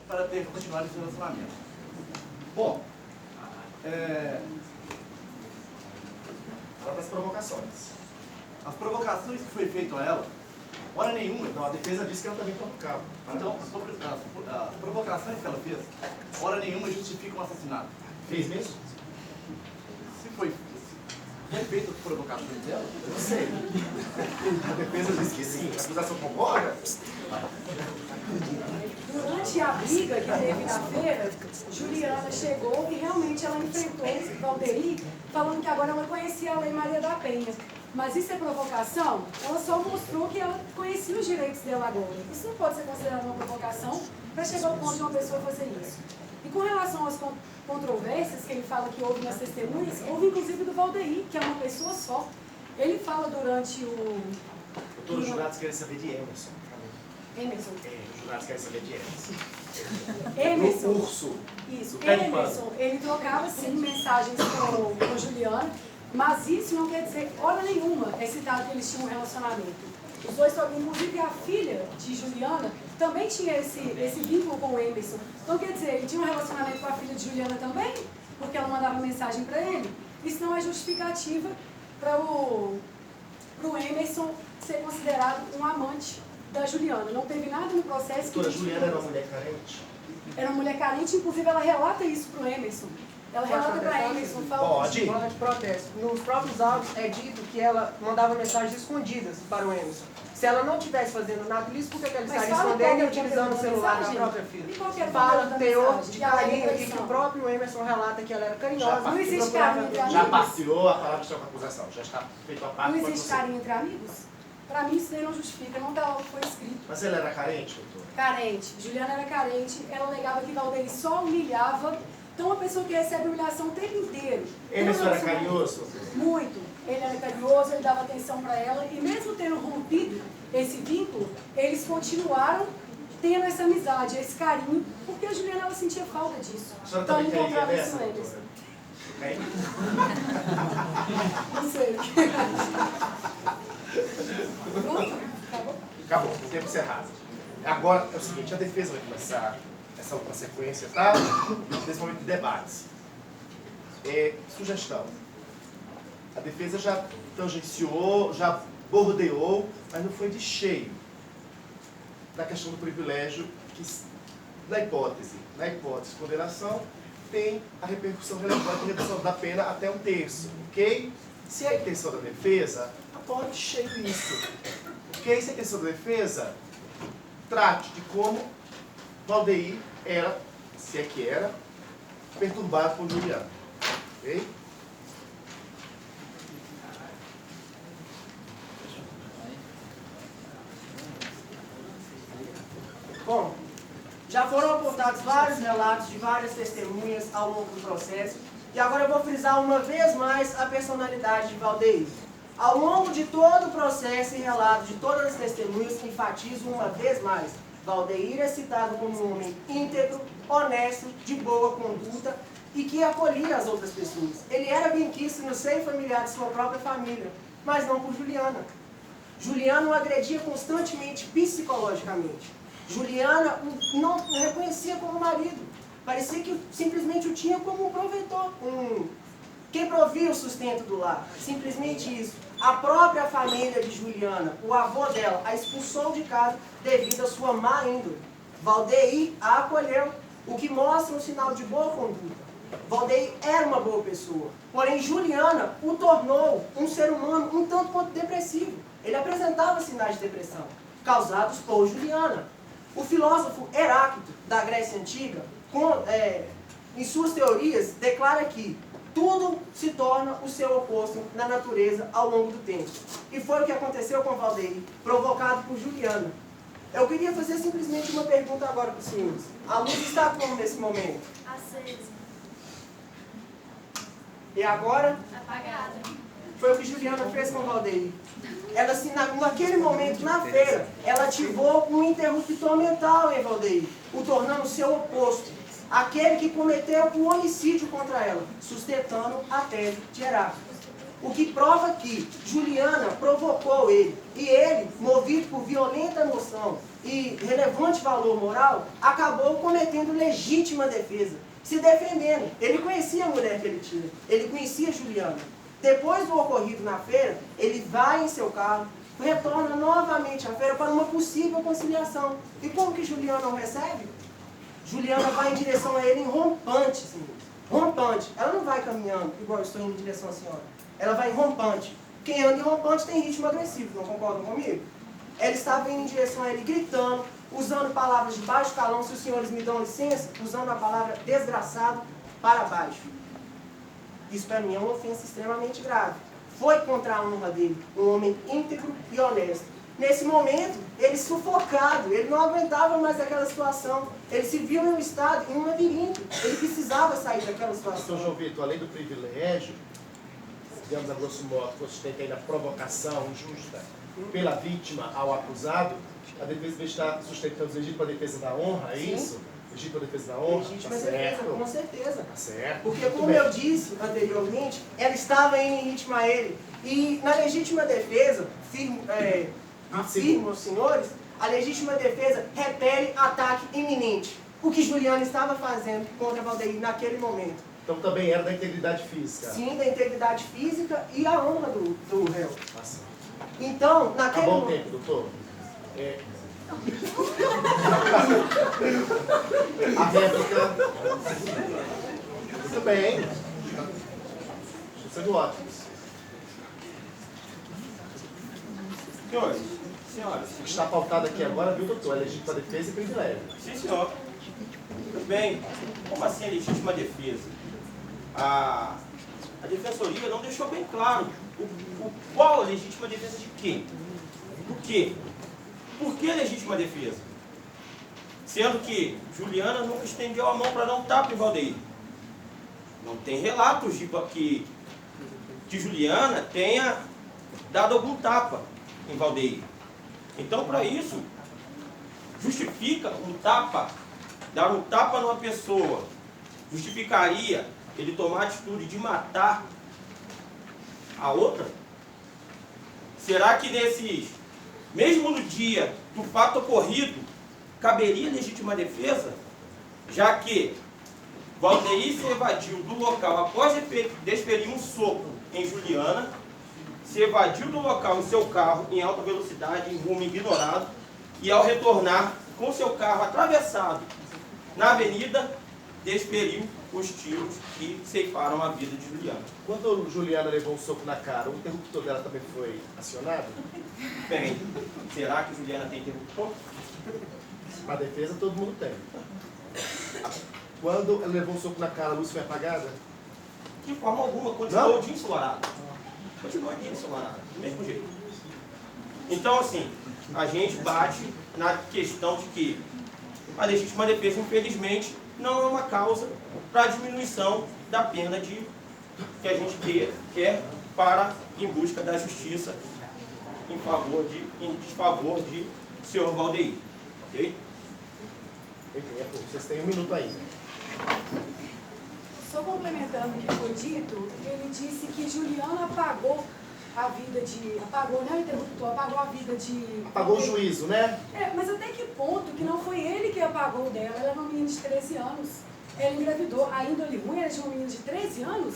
para ter continuado esse relacionamento. Bom, Agora das provocações. as provocações que foi feito a ela, hora nenhuma, Então a defesa disse que ela também provocava. então, as provocações que ela fez, hora nenhuma justificam um assassinato. Fez mesmo? Se foi feito as provocações dela, Eu não sei. A defesa disse que sim. A acusação concorda? Durante a briga que teve na feira, Juliana chegou e realmente ela enfrentou Valdeir, falando que agora ela conhecia a Lei Maria da Penha. Mas isso é provocação? Ela só mostrou que ela conhecia os direitos dela agora. Isso não pode ser considerado uma provocação para chegar ao ponto de uma pessoa fazer isso. E com relação às controvérsias que ele fala que houve nas testemunhas, houve inclusive do Valdeir, que é uma pessoa só. Ele fala durante o... Todos os jurados querem saber de Emerson. Emerson. Os jurados querem saber de Emerson. Emerson. No urso. Isso. Do pé de Emerson, ele trocava sim mensagens com Juliana, mas isso não quer dizer, hora nenhuma, é citado que eles tinham um relacionamento. Os dois, inclusive a filha de Juliana, também tinha esse vínculo com o Emerson. Então, quer dizer, ele tinha um relacionamento com a filha de Juliana também, porque ela mandava mensagem para ele. Isso não é justificativa para o Emerson ser considerado um amante da Juliana. Não teve nada no processo que... Doutora, Juliana era uma mulher carente? Era uma mulher carente, inclusive ela relata isso para o Emerson. Ela relata para Emerson, fala... Pode. Forma de protesto. Nos próprios áudios é dito que ela mandava mensagens escondidas para o Emerson. Se ela não estivesse fazendo nada disso, por que ela estaria escondendo e utilizando o celular da própria filha? Fala do teor de carinho e que o próprio Emerson relata que ela era carinhosa. Não existe carinho entre Já amigos? passeou a palavra de acusação. Já está feito a parte. Não pode existe você. carinho entre amigos? Para mim isso daí não justifica, não tá o que foi escrito. Mas ela era carente, doutora? Carente. Juliana era carente, ela alegava que Valdeir só humilhava. Então uma pessoa que recebe humilhação o tempo inteiro. Emerson era carinhoso? Muito. Ele era carinhoso, ele dava atenção para ela. E mesmo tendo rompido esse vínculo, eles continuaram tendo essa amizade, esse carinho, porque a Juliana ela sentia falta disso. A senhora Então também ele queria encontrava isso dessa, neles. doutora? Quer? Não sei. Pronto? Acabou? Acabou, o tempo encerrado. Agora é o seguinte, a defesa vai começar essa outra sequência, tá? Nesse momento de debates. Sugestão. A defesa já tangenciou, já bordeou, mas não foi de cheio na questão do privilégio que, na hipótese de condenação, tem a repercussão relevante de redução da pena até 1/3, ok? Se a intenção da defesa, apoie de cheio isso. Ok? Se a intenção da defesa, trate de como Valdeir era, se é que era, perturbado por Juliana. Ok? Bom, já foram apontados vários relatos de várias testemunhas ao longo do processo e agora eu vou frisar uma vez mais a personalidade de Valdeir. Ao longo de todo o processo e relato de todas as testemunhas, enfatizo uma vez mais, Valdeir é citado como um homem íntegro, honesto, de boa conduta e que acolhia as outras pessoas. Ele era benquisto no seio familiar de sua própria família, mas não por Juliana. Juliana o agredia constantemente psicologicamente. Juliana não reconhecia como marido. Parecia que simplesmente o tinha como um provedor, quem provia o sustento do lar. Simplesmente isso. A própria família de Juliana, o avô dela, a expulsou de casa devido à sua má índole. Valdeir a acolheu, o que mostra um sinal de boa conduta. Valdeir era uma boa pessoa, porém Juliana o tornou um ser humano um tanto quanto depressivo. Ele apresentava sinais de depressão, causados por Juliana. O filósofo Heráclito, da Grécia Antiga, em suas teorias, declara que tudo se torna o seu oposto na natureza ao longo do tempo. E foi o que aconteceu com Valdeir, provocado por Juliana. Eu queria fazer simplesmente uma pergunta agora para os senhores. A luz está como nesse momento? Acesa. E agora? Apagada. Foi o que Juliana fez com Valdeir. Ela, assim, naquele momento, na feira, ela ativou um interruptor mental em Valdeir, o tornando seu oposto, aquele que cometeu um homicídio contra ela, sustentando a tese de Heráclito. O que prova que Juliana provocou ele, e ele, movido por violenta emoção e relevante valor moral, acabou cometendo legítima defesa, se defendendo. Ele conhecia a mulher que ele tinha, ele conhecia Juliana. Depois do ocorrido na feira, ele vai em seu carro, retorna novamente à feira para uma possível conciliação. E como que Juliana o recebe? Juliana vai em direção a ele em rompante, senhor. Rompante. Ela não vai caminhando, igual eu estou indo em direção à senhora. Ela vai em rompante. Quem anda em rompante tem ritmo agressivo, não concordam comigo? Ela estava indo em direção a ele gritando, usando palavras de baixo calão, se os senhores me dão licença, usando a palavra desgraçado para baixo. Isso para mim é uma ofensa extremamente grave. Foi contra a honra dele, um homem íntegro e honesto. Nesse momento, ele sufocado, ele não aguentava mais aquela situação. Ele se viu em um estado, em um labirinto. Ele precisava sair daquela Pastor situação. João Vitor, além do privilégio, digamos a grosso modo, que você tem ainda provocação injusta pela vítima ao acusado, a defesa está sustentando o legítimo para a defesa da honra, é Sim. isso? Legítimo para a defesa da honra? Legítima Tá defesa, certo. com certeza. Tá certo. Porque, Muito como bem. eu disse anteriormente, ela estava indo em ritmo a ele. E na legítima defesa, afirmo aos senhores, a legítima defesa repele ataque iminente. O que Juliana estava fazendo contra Valdeir naquele momento. Então também era da integridade física. Sim, da integridade física e a honra do réu. Tá certo. Então, naquele Acabou o momento... tempo, doutor. A réplica. Muito bem. Sendo ótimos. Senhores, senhoras, O que está pautado aqui agora, viu, doutor? É legítima defesa e privilégio. sim senhor. Muito bem, como assim a legítima defesa? A defensoria não deixou bem claro qual a legítima defesa de quem? Do quê? Por que legítima defesa? Sendo que Juliana nunca estendeu a mão para dar um tapa em Valdeir. Não tem relatos de que Juliana tenha dado algum tapa em Valdeir. Então, para isso, justifica um tapa, dar um tapa numa pessoa, justificaria ele tomar a atitude de matar a outra? Será que mesmo no dia do fato ocorrido, caberia legítima defesa? Já que Valdeir se evadiu do local após desferir um sopro em Juliana, se evadiu do local em seu carro em alta velocidade, em rumo ignorado, e ao retornar com seu carro atravessado na avenida, desferiu os tiros que ceifaram a vida de Juliana. Quando Juliana levou um soco na cara, o interruptor dela também foi acionado? Bem, será que Juliana tem interruptor? Para defesa todo mundo tem. Quando ela levou um soco na cara, a luz foi apagada? De forma alguma, continuou Não? de ensolarado. Continua de ensolarado, do mesmo jeito. Então, assim, a gente bate na questão de que a legítima defesa, infelizmente, não é uma causa para a diminuição da pena que a gente quer em busca da justiça em desfavor de senhor Valdeir. Ok? Vocês têm um minuto ainda. Só complementando o que foi dito, ele disse que Juliana apagou a vida de... Apagou, não é o interruptor, apagou a vida de... Apagou o juízo, né? Mas até que ponto que não foi ele que apagou dela? Ela era uma menina de 13 anos. Ela engravidou. A índole ruim era de uma menina de 13 anos?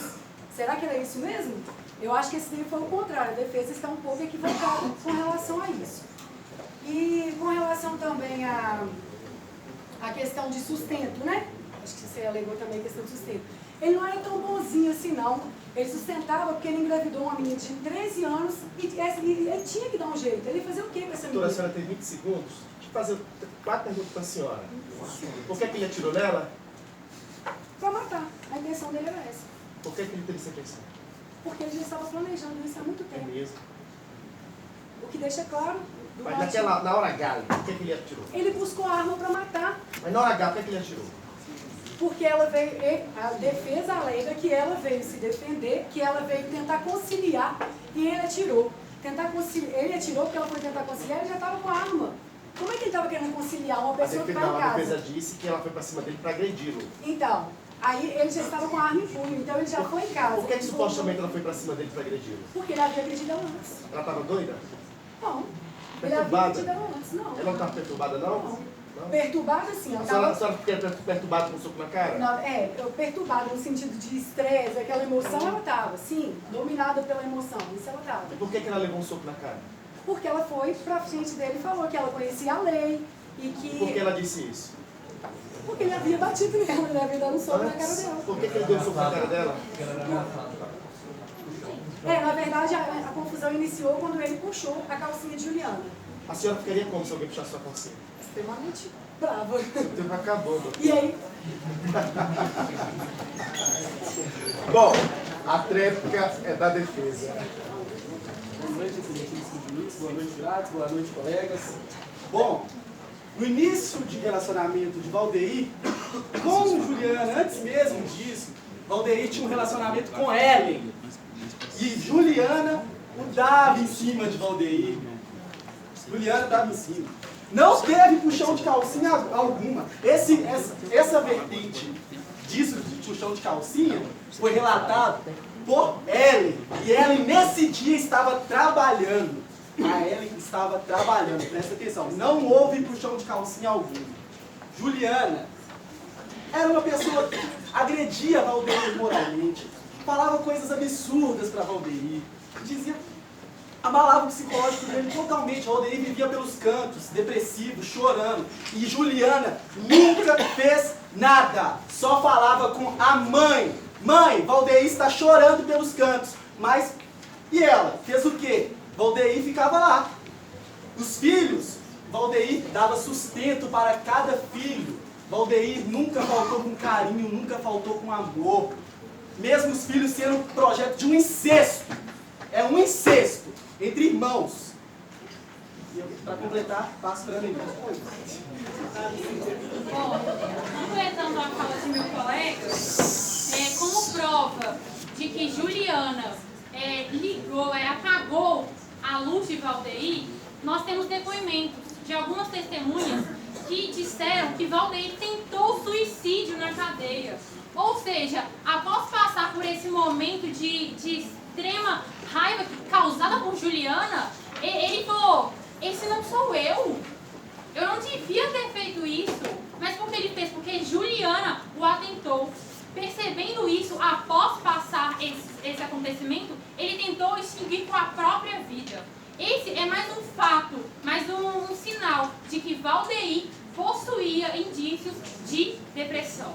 Será que era isso mesmo? Eu acho que esse daí foi o contrário. A defesa está um pouco equivocada com relação a isso. E com relação também à questão de sustento, né? Acho que você alegou também a questão de sustento. Ele não era tão bonzinho assim, não. Ele sustentava porque ele engravidou uma menina de 13 anos e ele tinha que dar um jeito. Ele ia fazer o quê com essa Doutora, a menina? senhora tem 20 segundos. Deixa eu fazer 4 perguntas para a senhora. Por que ele atirou nela? Pra matar. A intenção dele era essa. Por que ele teve essa intenção? Porque ele já estava planejando isso há muito É tempo. mesmo. O que deixa claro... do Mas motivo. na hora H, por que ele atirou? Ele buscou a arma para matar. Mas na hora H, por que ele atirou? Porque ela veio, a defesa alega que ela veio se defender, que ela veio tentar conciliar e ele atirou. Ele atirou porque ela foi tentar conciliar e ele já estava com a arma. Como é que ele estava querendo conciliar uma pessoa que está em A defesa casa? disse que ela foi para cima dele para agredi-lo. Então, aí ele já estava com a arma em punho, então ele já foi em casa. Por que Ele supostamente ela foi para cima dele para agredi-lo? Porque ele havia agredido ela antes. Ela estava doida? Não, Ele havia Perturbada? metido ela antes, não. Ela não estava perturbada, não? Não. Perturbada, sim. Ela A senhora estava... fica perturbada com um soco na cara? Perturbada no sentido de estresse, aquela emoção, ela estava, sim. Dominada pela emoção, isso ela estava. E por que ela levou um soco na cara? Porque ela foi pra frente dele e falou que ela conhecia a lei e que... Por que ela disse isso? Porque ele havia batido nela, ele havia dado um soco na cara dela. Por que ele deu um soco na cara dela? Na verdade, a confusão iniciou quando ele puxou a calcinha de Juliana. A senhora ficaria como se alguém puxasse sua calcinha? Extremamente brava. O tempo acabou, doutor. E aí, Bom, a tréplica é da defesa. Boa noite, excelentíssimos juízes, boa noite, jurados, boa noite, colegas. Bom, no início de relacionamento de Valdeir com Juliana, antes mesmo disso, Valdeir tinha um relacionamento com Ellen. E Juliana o dava em cima de Valdeir. Juliana dava em cima. Não teve puxão de calcinha alguma. Essa vertente disso, de puxão de calcinha, foi relatado por Ellen. E Ellen, nesse dia, estava trabalhando. A Ellen estava trabalhando, presta atenção. Não houve puxão de calcinha alguma. Juliana era uma pessoa que agredia Valdeir moralmente, falava coisas absurdas para Valdeir, dizia, abalava o psicológico dele totalmente. Valdeir vivia pelos cantos, depressivo, chorando. E Juliana nunca fez nada, só falava com a mãe. Mãe, Valdeir está chorando pelos cantos. Mas, e ela? Fez o quê? Valdeir ficava lá. Os filhos, Valdeir dava sustento para cada filho. Valdeir nunca faltou com carinho, nunca faltou com amor. Mesmo os filhos sendo projeto de um incesto. É um incesto entre irmãos. E para completar, passo para mim. Bom, completando a fala de meu colega, como prova de que Juliana apagou a luz de Valdeir, nós temos depoimentos de algumas testemunhas que disseram que Valdeir tentou suicídio na cadeia. Ou seja, após passar por esse momento de extrema raiva causada por Juliana, ele falou, esse não sou eu não devia ter feito isso. Mas por que ele fez? Porque Juliana o atentou. Percebendo isso, após passar esse acontecimento, ele tentou extinguir com a própria vida. Esse é mais um fato, mais um sinal de que Valdeir possuía indícios de depressão.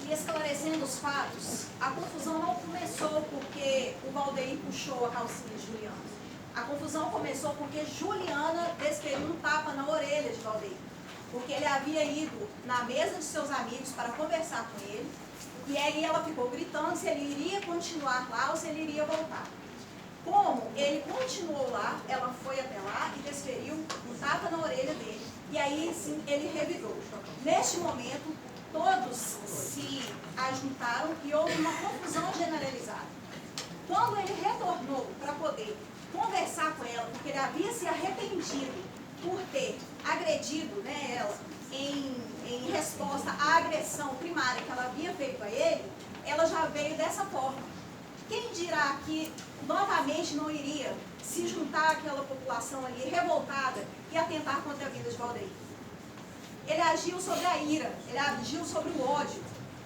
E esclarecendo os fatos, a confusão não começou porque o Valdeir puxou a calcinha de Juliana. A confusão começou porque Juliana desferiu um tapa na orelha de Valdeir. Porque ele havia ido na mesa de seus amigos para conversar com ele. E aí ela ficou gritando se ele iria continuar lá ou se ele iria voltar. Como ele continuou lá, ela foi até lá e desferiu um tapa na orelha dele. E aí sim ele revidou. Neste momento, todos se ajuntaram e houve uma confusão generalizada. Quando ele retornou para poder conversar com ela, porque ele havia se arrependido por ter agredido, né, ela em resposta à agressão primária que ela havia feito a ele, ela já veio dessa forma. Quem dirá que novamente não iria se juntar àquela população ali revoltada e atentar contra a vida de Valdeir? Ele agiu sobre a ira, ele agiu sobre o ódio,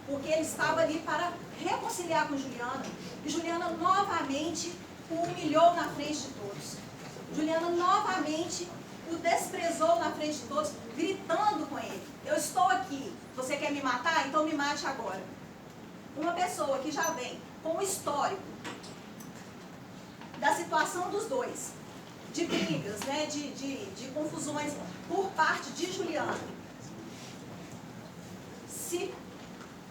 porque ele estava ali para reconciliar com Juliana. E Juliana novamente o humilhou na frente de todos. Juliana novamente o desprezou na frente de todos, gritando com ele. Eu estou aqui, você quer me matar? Então me mate agora. Uma pessoa que já vem com o histórico da situação dos dois, de brigas, né, de confusões por parte de Juliana,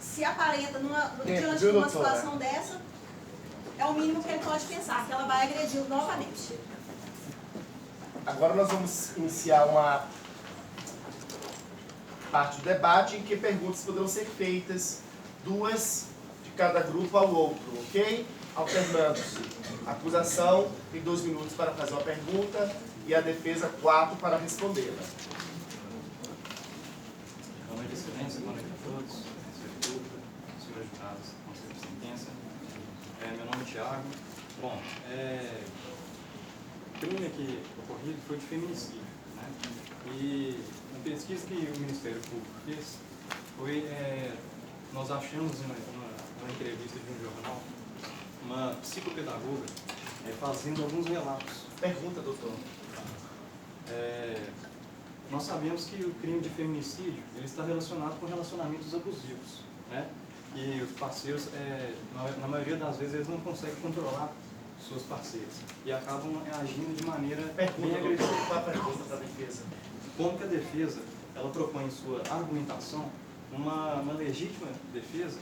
se aparenta diante de uma situação dessa, é o mínimo que ele pode pensar, que ela vai agredi-lo novamente. Agora nós vamos iniciar uma parte do debate em que perguntas poderão ser feitas, 2 de cada grupo ao outro, ok? Alternando-se. A acusação tem 2 minutos para fazer uma pergunta e a defesa 4 para respondê-la. Boa noite, excelência, boa noite a todos, senhor Dutra, senhores jurados, conselho de sentença. Meu nome é Thiago. Bom, o crime aqui ocorrido foi de feminicídio, né? E uma pesquisa que o Ministério Público fez foi, nós achamos numa entrevista de um jornal, uma psicopedagoga fazendo alguns relatos. Pergunta, doutor. Nós sabemos que o crime de feminicídio ele está relacionado com relacionamentos abusivos, né? E os parceiros, na maioria das vezes, eles não conseguem controlar suas parceiras e acabam agindo de maneira bem agressiva. Qual a pergunta da defesa? Como que a defesa ela propõe em sua argumentação uma legítima defesa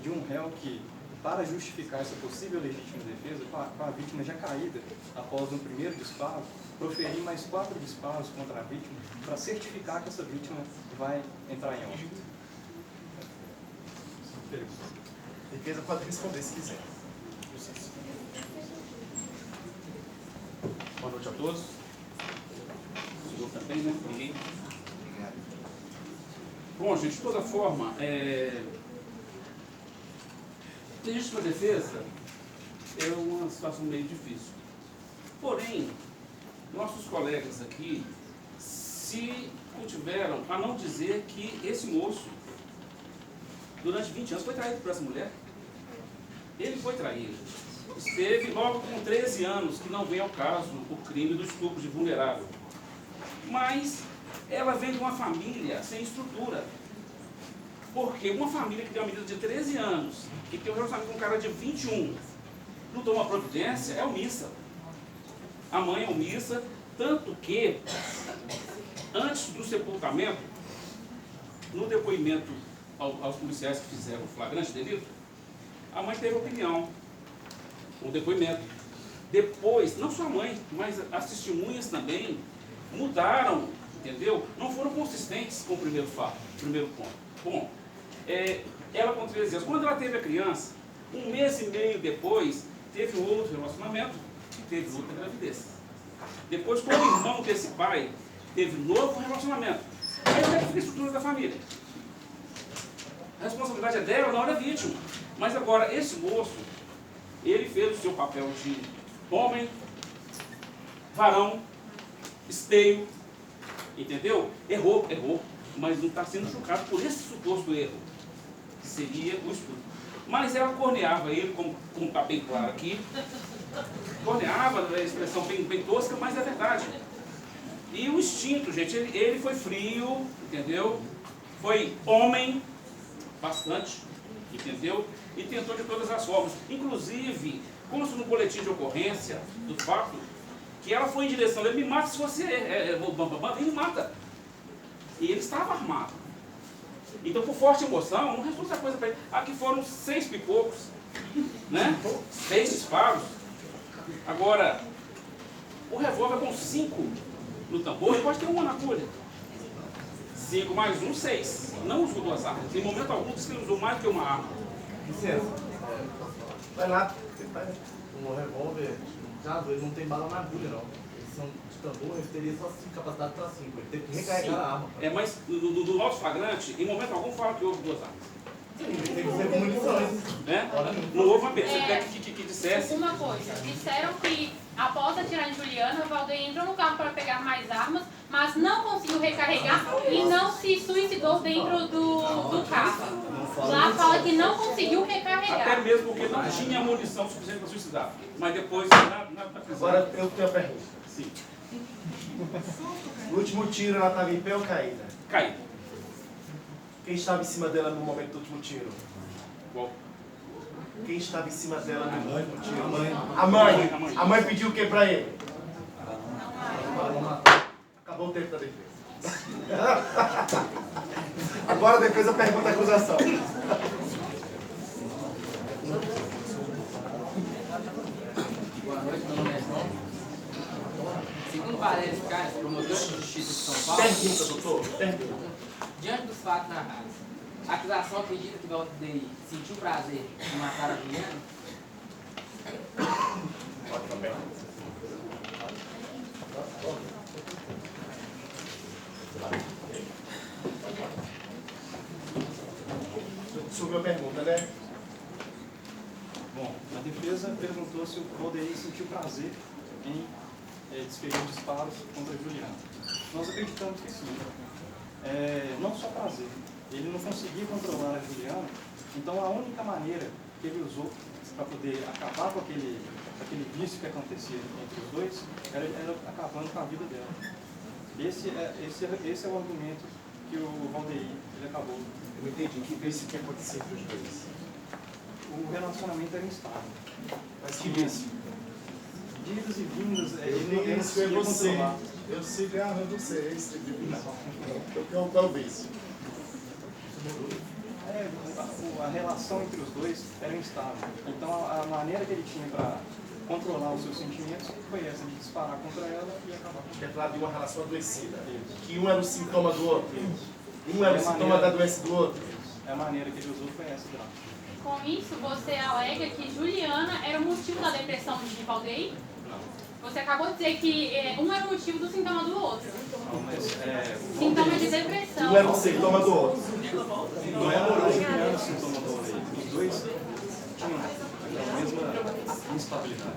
de um réu que, para justificar essa possível legítima defesa, com a vítima já caída após um primeiro disparo, proferir mais 4 disparos contra a vítima para certificar que essa vítima vai entrar em óbito. A defesa pode responder se quiser. Boa noite a todos. O senhor também, né? Ninguém? Obrigado. Bom, gente, de toda forma, legítima defesa é uma situação meio difícil. Porém, nossos colegas aqui se contiveram a não dizer que esse moço, durante 20 anos, foi traído por essa mulher. Ele foi traído. Esteve logo com 13 anos, que não vem ao caso o crime do estupro de vulnerável. Mas ela vem de uma família sem estrutura. Porque uma família que tem uma menina de 13 anos, que tem um relacionamento com um cara de 21, não toma providência, é omissa. A mãe é omissa, tanto que, antes do sepultamento, no depoimento aos policiais que fizeram o flagrante delito, a mãe teve opinião, um depoimento. Depois, não só a mãe, mas as testemunhas também mudaram, entendeu? Não foram consistentes com o primeiro fato, o primeiro ponto. Bom, ela com 13 anos, quando ela teve a criança, 1 mês e meio depois, teve um outro relacionamento e teve outra gravidez. Depois, com o irmão desse pai, teve novo relacionamento. Aí onde é que fica a estrutura da família? A responsabilidade é dela, não é da vítima. Mas agora, esse moço, ele fez o seu papel de homem, varão, esteio, entendeu? Errou, mas não está sendo julgado por esse suposto erro, que seria o estupro. Mas ela corneava ele, como está bem claro aqui, corneava, a expressão bem tosca, mas é verdade. E o instinto, gente, ele foi frio, entendeu? Foi homem, bastante, entendeu? E tentou de todas as formas. Inclusive, consta no boletim de ocorrência do fato que ela foi em direção, ele me mata se você vem me mata. E ele estava armado. Então, por forte emoção, não restou outra coisa para ele. Aqui foram 6 pipocos, né? 6 disparos. Agora, o revólver com 5 no tambor, ele pode ter uma na agulha. 5 mais 1, 6. Não usou 2 armas. Em momento algum, diz que ele usou mais do que uma arma. Licença. Vai lá, um revólver, ele não tem bala na agulha, não. Eles são de tambor, ele teria só capacidade para 5. Ele teve que recarregar a arma. Mas do nosso flagrante, em momento algum, fala que houve 2 armas. Sim, tem que ser com munições. Né? Não houve uma pessoa que dissesse. Uma coisa, disseram que após atirar em Juliana, o Valdeir entrou no carro para pegar mais armas, mas não conseguiu recarregar e não se suicidou dentro do carro. Lá fala que não conseguiu recarregar. Até mesmo porque não tinha munição suficiente para suicidar. Mas depois, nada para precisar. Agora eu tenho a pergunta. Sim. O último tiro, ela estava em pé ou caída? Caída. Quem estava em cima dela no momento do último tiro? Qual? Quem estava em cima dela no último tiro? A mãe. A mãe pediu o que para ele? Acabou o tempo da defesa. Agora a defesa pergunta a acusação. Boa noite, meu nome é João. Segundo Valério Carlos, promotor de justiça de São Paulo. Pergunta, doutor. Pergunta. Diante dos fatos narrados, a acusação acredita que Valdeir sentiu prazer em matar a Juliana? Ótima pergunta. Sobre a pergunta, né? Bom, A defesa perguntou se o Valdeir sentiu prazer em desferir disparos contra Juliana. Nós acreditamos que sim. Não só prazer. Ele não conseguia controlar a Juliana, então a única maneira que ele usou para poder acabar com aquele vício que acontecia entre os dois era acabando com a vida dela. Esse é o argumento que o Valdeir ele acabou. Eu não entendi. Que vício que acontecia entre os dois? O relacionamento era instável. Mas que vício? Idas e vindas, Ele não conseguia controlar. Eu sei que eu não sei, qual é o vício? A relação entre os dois era instável. Então a maneira que ele tinha para controlar os seus sentimentos foi essa, de disparar contra ela e acabar com ela. Quer falar de uma relação adoecida. Isso. Que um era o sintoma do outro. Um era o sintoma da doença do outro. A maneira que ele usou foi essa, Draco. Com isso, você alega que Juliana era o motivo da depressão de Valdeir? Não. Você acabou de dizer que um era o motivo do sintoma do outro. Não, mas Sintoma de depressão. Um era o sintoma do outro. não era o sintoma do Valdeir. Os dois tinham a mesma instabilidade.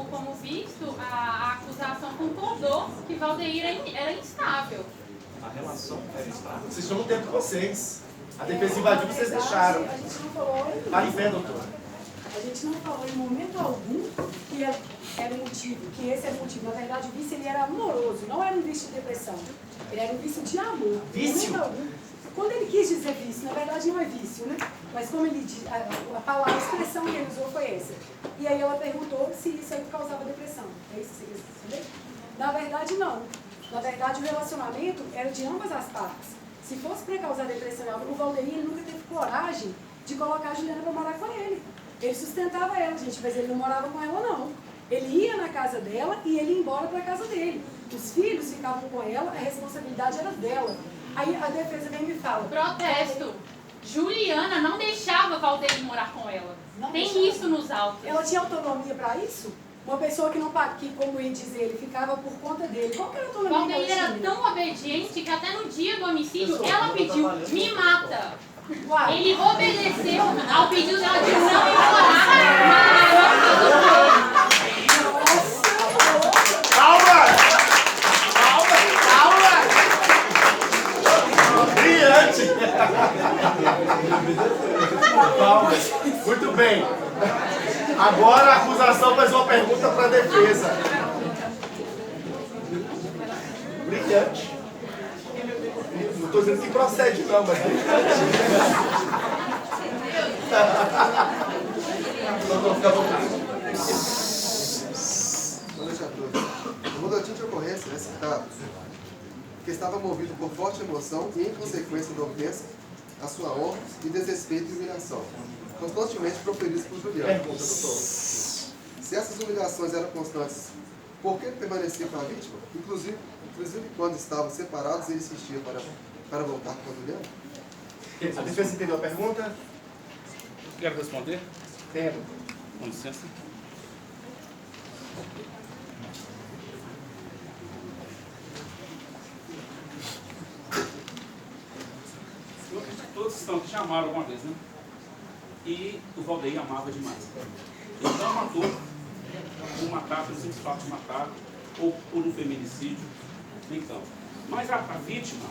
Como visto, a acusação concordou que Valdeir era instável. A relação era instável. Vocês estão no tempo de vocês. A defesa invadiu, vocês deixaram. A gente não falou Para em pé, doutor. A gente não falou em momento algum que era o motivo, que esse era o motivo. Na verdade, o vício ele era amoroso, não era um vício de depressão. Ele era um vício de amor. Vício? Momento algum. Quando ele quis dizer vício, na verdade não é vício, né? Mas como ele diz, a palavra, a expressão que ele usou foi essa. E aí ela perguntou se isso aí causava depressão. É isso que você quer saber? Na verdade, não. Na verdade, o relacionamento era de ambas as partes. Se fosse para causar depressão, o Valdeir ele nunca teve coragem de colocar a Juliana para morar com ele. Ele sustentava ela, gente, mas ele não morava com ela, não. Ele ia na casa dela e ele ia embora para a casa dele. Os filhos ficavam com ela, a responsabilidade era dela. Aí a defesa vem e me fala... Protesto. Juliana não deixava Valdeir morar com ela. Tem isso nos autos. Ela tinha autonomia para isso? Uma pessoa que não, que, como ele diz, ele ficava por conta dele. Qual que era a autonomia Valdeir era tão obediente que até no dia do homicídio ela pediu, me mata. Uai. Ele obedeceu ao pedido dela de não ir morar Calma! Brilhante! Calma. Muito bem. Agora a acusação faz uma pergunta para a defesa. Brilhante. Não estou dizendo que procede não, mas brilhante. Não, fica à vontade. Boa noite a todos. O boletim de ocorrência é citado que estava movido por forte emoção e, em consequência da ofensa, a sua honra e desrespeito e humilhação, constantemente proferidos por Juliana. Pergunta, doutor. Se essas humilhações eram constantes, por que permanecia com a vítima? Inclusive quando estavam separados, ele insistia para voltar com a Juliana? A defesa entendeu a pergunta? Quero responder? Entendo. Com licença. Eu acredito que todos estão que chamaram alguma vez, né? E o Valdeir amava demais. Ele não matou por matar, pelo simples fato de matar, ou por um feminicídio, então. Mas a vítima,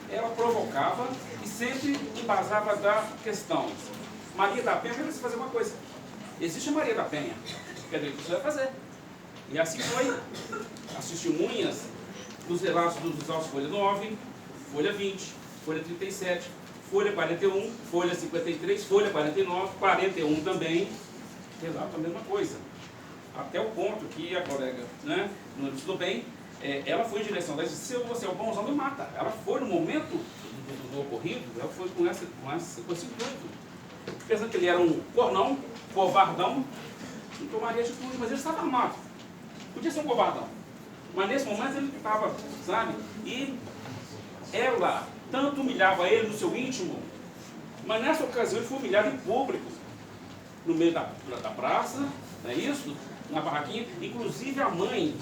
ela provocava e sempre embasava da questão. Maria da Penha vai fazer uma coisa. Existe a Maria da Penha, quer dizer, você vai fazer. E assim foi. As testemunhas dos relatos dos autos folha 9, folha 20, folha 37, folha 41, folha 53, folha 49, 41 também, relata a mesma coisa. Até o ponto que a colega, né, não estudou bem, ela foi em direção dela e disse, se você é o bonzão, me mata. Ela foi no momento do ocorrido, ela foi com esse intuito. Pensando que ele era um cornão, covardão, não tomaria atitude, mas ele estava armado. Podia ser um covardão. Mas nesse momento ele estava, sabe? E ela tanto humilhava ele no seu íntimo, mas nessa ocasião ele foi humilhado em público, no meio da praça, não é isso? Na barraquinha. Inclusive a mãe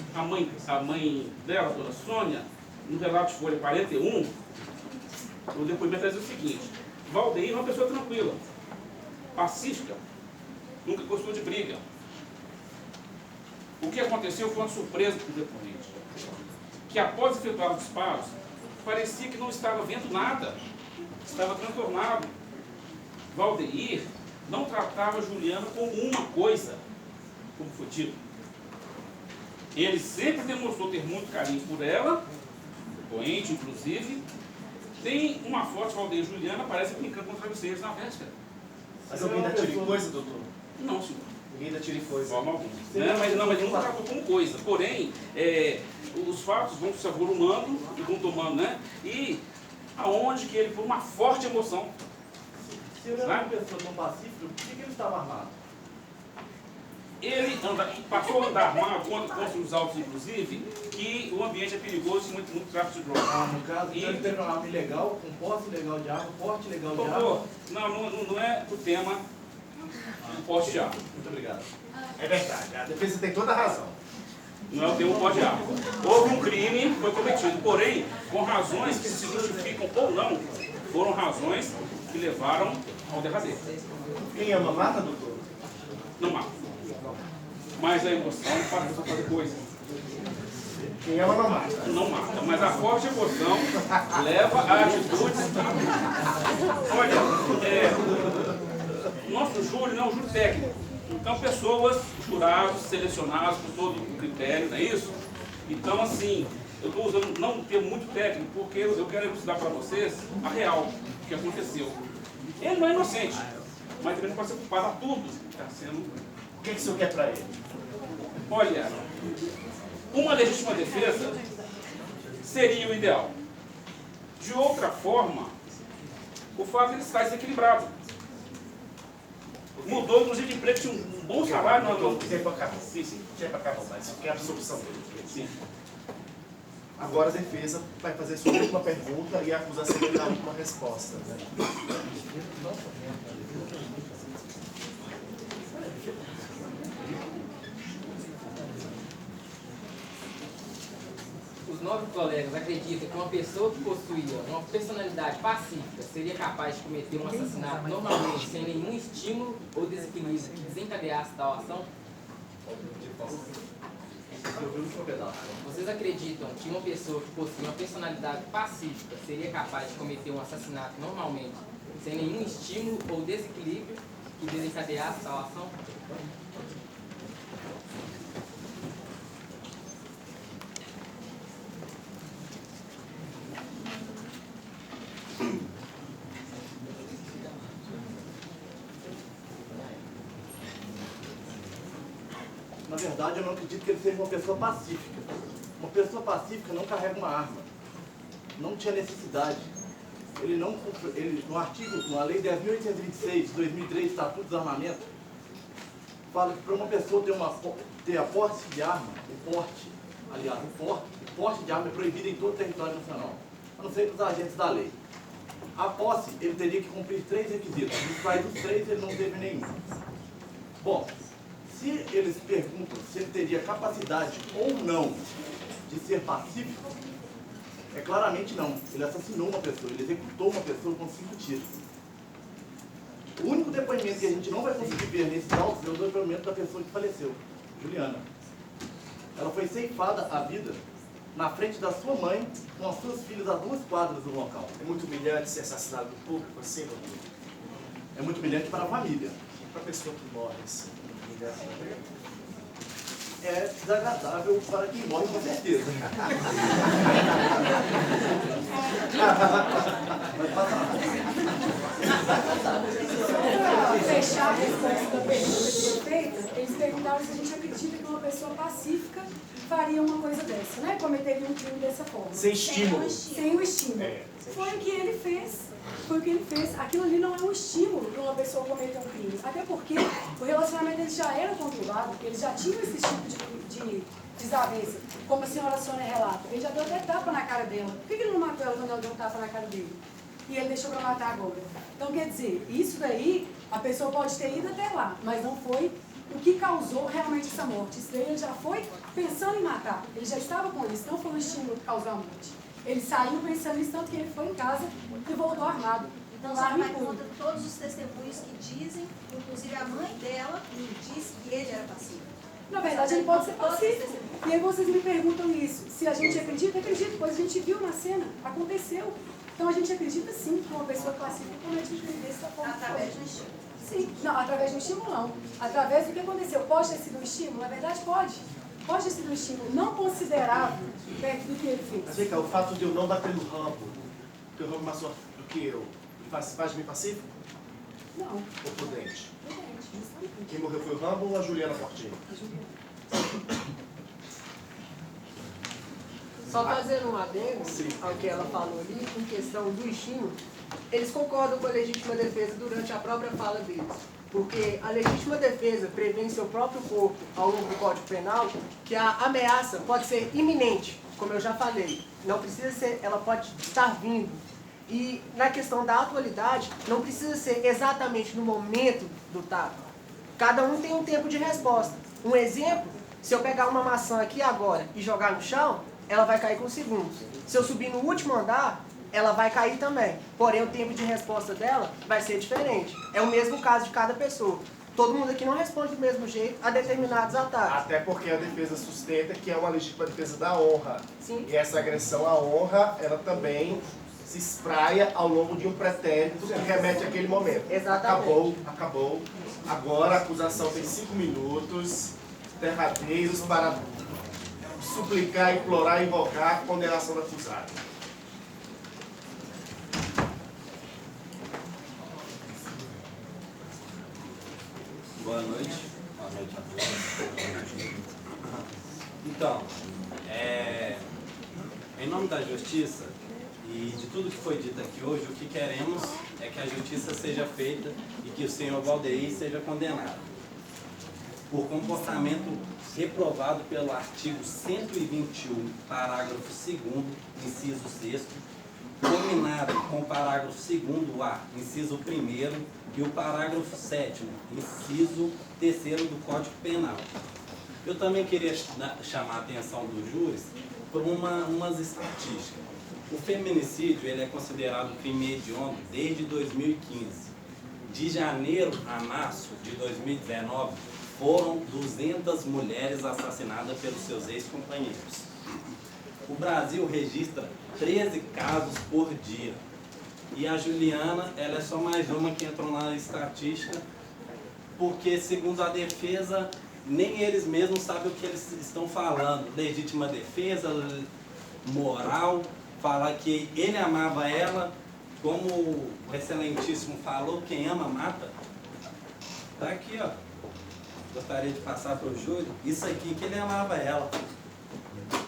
dela, a dona Sônia, no relato de folha 41, o depoimento diz o seguinte: Valdeir é uma pessoa tranquila, pacífica, nunca gostou de briga. O que aconteceu foi uma surpresa para o depoente, que após efetuar os disparos, parecia que não estava vendo nada, estava transtornado. Valdeir não tratava Juliana como uma coisa, como foi dito. Ele sempre demonstrou ter muito carinho por ela, depoente inclusive. Tem uma foto de Valdeir e Juliana, aparece brincando com travesseiros na véspera. Mas alguém ainda tira em coisa, doutor? Não, senhor. Ninguém ainda tira em coisa. Forma alguma. Mas ele não tratou como coisa. Porém, os fatos vão se avolumando e vão tomando, né? E aonde que ele, por uma forte emoção... Se ele era uma pessoa tão pacífica, por que ele estava armado? Ele passou a andar armado contra os autos, inclusive, que o ambiente é perigoso e muito tráfico de drogas. No caso, então ele teve uma arma ilegal, com posse ilegal de arma, porte ilegal de arma. Doutor, não é o tema do porte de arma. Muito obrigado. É verdade, a defesa tem toda a razão. Não é o tema do porte de arma. Houve um crime, foi cometido, porém, com razões que se justificam ou não, foram razões que levaram ao derradeiro. Quem ama mata, doutor? Não mata. Mas a emoção faz a pessoa fazer coisas. Quem ama não mata. Não mata, mas a forte emoção leva a atitudes que... Olha, nosso júri não é um júri técnico. Então, pessoas, jurados, selecionados por todo o critério, não é isso? Então, assim, eu estou usando não um termo muito técnico, porque eu quero elucidar para vocês a real, o que aconteceu. Ele não é inocente, mas também não pode ser culpado a tudo que está sendo... O que o senhor quer para ele? Olha, uma legítima defesa seria o ideal. De outra forma, o fato de ele estar desequilibrado. Mudou, inclusive, de emprego, tinha um bom salário. Não, tempo acabou. Sim, sim. Tempo acabou, mas isso que é a absorção dele. Sim. Agora a defesa vai fazer sua última pergunta e a acusação vai dar a última resposta. Né? Os 9 colegas acreditam que uma pessoa que possuía uma personalidade pacífica seria capaz de cometer um assassinato normalmente sem nenhum estímulo ou desequilíbrio que desencadeasse tal ação? Vocês acreditam que uma pessoa que possui uma personalidade pacífica seria capaz de cometer um assassinato normalmente sem nenhum estímulo ou desequilíbrio que desencadeasse tal ação? Na verdade, eu não acredito que ele seja uma pessoa pacífica. Uma pessoa pacífica não carrega uma arma. Não tinha necessidade. Ele não, no artigo, na Lei 10.826 de 2003, Estatuto do Desarmamento, fala que para uma pessoa ter a posse de arma, o porte de arma é proibido em todo o território nacional, a não ser para os agentes da lei. A posse, ele teria que cumprir 3 requisitos. Dos quais dos 3 ele não teve nenhum. Bom, se eles perguntam se ele teria capacidade ou não de ser pacífico, é claramente não. Ele assassinou uma pessoa, ele executou uma pessoa com 5 tiros. O único depoimento que a gente não vai conseguir ver nesses autos é o depoimento da pessoa que faleceu, Juliana. Ela foi ceifada a vida na frente da sua mãe, com as suas filhas a 2 quadras do local. É muito humilhante ser assassinado do público assim, doutor? É muito humilhante para a família. Para a pessoa que morre assim. É desagradável para quem morre, com certeza. Mas passa lá. Para fechar a resposta da pergunta que foi feita, eles perguntaram se a gente acredita que uma pessoa pacífica faria uma coisa dessa, né? Cometeria um crime dessa forma. Sem estímulo. Sem o estímulo. Foi o que ele fez. Foi o que ele fez. Aquilo ali não é um estímulo para uma pessoa cometer um crime. Até porque o relacionamento deles já era conturbado, eles já tinham esse tipo de desavença. Como a senhora Sônia relata. Ele já deu até tapa na cara dela. Por que ele não matou ela quando ela deu um tapa na cara dele? E ele deixou para matar agora. Então, quer dizer, isso daí, a pessoa pode ter ido até lá, mas não foi o que causou realmente essa morte. Isso daí ele já foi pensando em matar. Ele já estava com isso, não foi o estímulo que causou a morte. Ele saiu pensando nisso, tanto que ele foi em casa e voltou armado. Então, a senhora vai contra todos os testemunhos que dizem, inclusive a mãe dela disse que ele era passivo. Na verdade, ele pode ser pacífico. E aí vocês me perguntam isso. Se a gente acredita, acredita, pois a gente viu na cena, aconteceu. Então a gente acredita sim que uma pessoa pacífica comete um crime dessa forma. Através do estímulo. Sim, não, através do estímulo não. Através do que aconteceu. Pode ter sido um estímulo? Na verdade, pode. Pode ter sido um estímulo não considerável perto do que ele fez. Mas vem cá, o fato de eu não bater no Rambo, porque o Rambo é mais forte do que eu, faz de mim pacífico? Não. Ou prudente? Quem morreu foi o Rambo ou a Juliana Fortinho? Só fazendo um adendo ao que ela falou ali, em questão do estímulo, eles concordam com a legítima defesa durante a própria fala deles. Porque a legítima defesa prevê em seu próprio corpo, ao longo do Código Penal, que a ameaça pode ser iminente, como eu já falei. Não precisa ser, ela pode estar vindo. E na questão da atualidade, não precisa ser exatamente no momento do tapa. Cada um tem um tempo de resposta. Um exemplo, se eu pegar uma maçã aqui agora e jogar no chão, ela vai cair com segundos. Se eu subir no último andar, ela vai cair também. Porém, o tempo de resposta dela vai ser diferente. É o mesmo caso de cada pessoa. Todo mundo aqui não responde do mesmo jeito a determinados ataques. Até porque a defesa sustenta que é uma legítima defesa da honra. Sim. E essa agressão à honra, ela também se espraia ao longo de um pretérito que remete àquele momento. Exatamente. Acabou. Agora a acusação tem 5 minutos derradeiros para suplicar, implorar, invocar a condenação do acusado. Boa noite. Boa noite a todos. Então, em nome da justiça e de tudo que foi dito aqui hoje, o que queremos é que a justiça seja feita e que o senhor Valdeir seja condenado por comportamento reprovado pelo artigo 121, parágrafo 2º, inciso 6º, combinado com o parágrafo 2º-A, inciso 1º, e o parágrafo 7º, inciso 3º do Código Penal. Eu também queria chamar a atenção dos júris por umas estatísticas. O feminicídio ele é considerado crime hediondo desde 2015. De janeiro a março de 2019, foram 200 mulheres assassinadas pelos seus ex-companheiros. O Brasil registra 13 casos por dia. E a Juliana, ela é só mais uma que entrou na estatística, porque, segundo a defesa, nem eles mesmos sabem o que eles estão falando. Legítima defesa, moral, falar que ele amava ela, como o excelentíssimo falou, quem ama mata. Tá aqui, ó. Gostaria de passar para o Júlio, isso aqui que ele amava ela.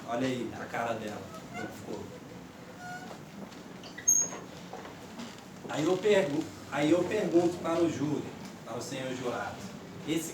Olha aí a cara dela, como ficou. Aí eu pergunto para o júri, para o senhor jurado, esse